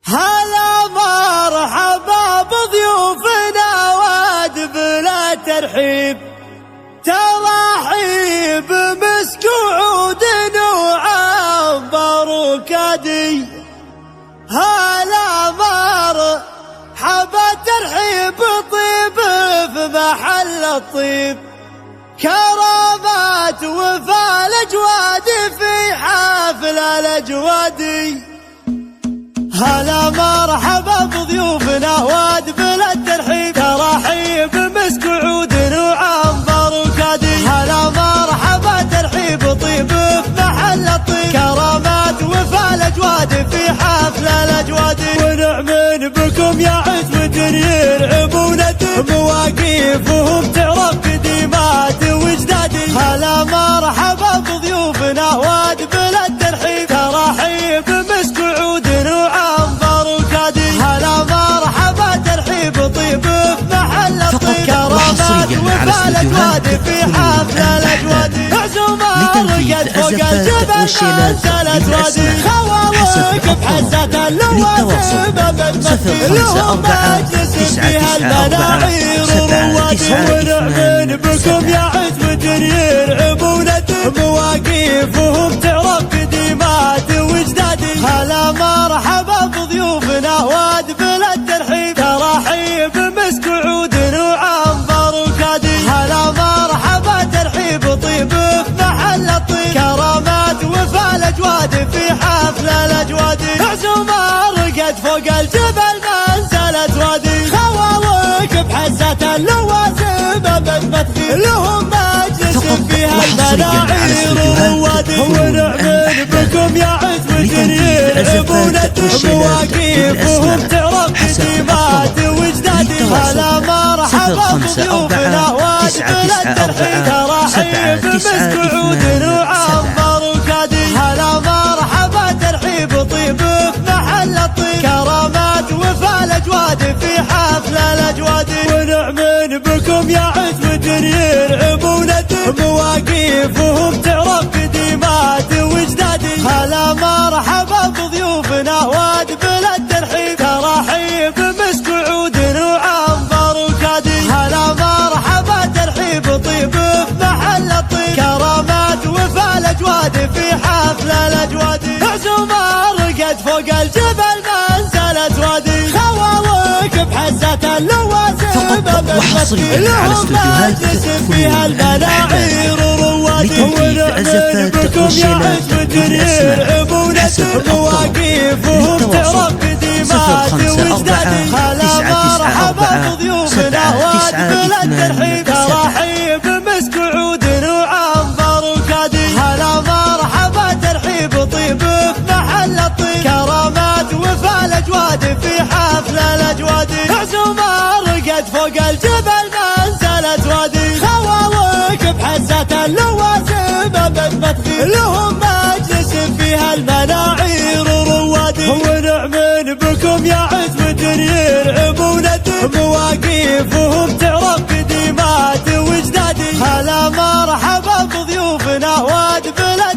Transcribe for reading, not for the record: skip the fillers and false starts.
هلا مرحبا بضيوفنا واد بلا ترحيب، ترحيب مسك وعود وعنبر وكدي. هلا مرحبا ترحيب طيب في محل الطيب، كرامات وفاء الأجواد في حفل الأجوادي. هلا مرحبا بضيوفنا واد بلا الترحيب، ترحيب مسك وعود وعنبر وكدي. هلا مرحبا ترحيب طيب في محل الطيب، كرامات وفاء الأجواد في حفل الأجواد. ونؤمن بكم يا عزوة يرعبون مواقفهم تعرف قديمات وجدادي. هلا مرحبا بضيوفنا واد بلا الترحيب، ترحيب مسك وعود وعنبر وكدي. هلا مرحبا ترحيب طيب في محل الطيب، كرامات وفاء الأجواد في حفل الأجواد. عزومة رقد فوق الجبل نزلت وادي، خوالق بحزة اللوازم بتمثل لهم مجلس فيها المناعير وروادي. ونؤمن بكم يا عزوة يرعبون مواقفهم تعرف قديمات وجدادي. هلا مرحبا بضيوفنا واد بلا الترحيب، ترحيب مسك وعود وعنبر وكدي. هلا مرحبا ترحيب طيب في محل الطيب، كرامات وفاء الأجواد في حفل الأجواد. عزومة رقد فوق الجبل نزلت وادي، خوالق بحزة اللوازم بتمثل لهم مجلس فيها المناعير وروادي. ونؤمن بكم يا عزوة يرعبون مواقفهم تعرف قديمات وجدادي. هلا مرحبا بضيوفنا واد بلا الترحيب، ترحيب مسك وعود وعنبر وكدي. هلا مرحبا ترحيب طيب في محل الطيب، كرامات وفاء الأجواد في حفل الأجواد. ونؤمن بكم يا عزوة يرعبون مواقفهم تعرف قديمات وجدادي. هلا مرحبا بضيوفنا واد بلا الترحيب، ترحيب مسك وعود وعنبر وكدي. هلا مرحبا ترحيب طيب في محل الطيب، كرامات وفاء الأجواد في حفل الأجواد. عزومة رقد فوق الجبل نزلت وادي، خوالق بحزة اللوازم بتمثل لهم مجلس فيها المناعير وروادي. ونؤمن بكم يا عزوة يرعبون مواقفهم تعرف قديمات وجدادي. هلا مرحبا بضيوفنا واد بلا الترحيب، ترحيب مسك وعود وعنبر وكدي. هلا مرحبا ترحيب طيب في محل الطيب، كرامات وفاء الأجواد في حفل الأجواد. عزومة رقد فوق الجبل نزلت وادي، خوالق بحزة اللوازم بتمثل لهم مجلس فيها المناعير وروادي. ونؤمن بكم يا عزوة يرعبون مواقفهم تعرف قديمات وجدادي. هلا مرحبا بضيوفنا واد بلا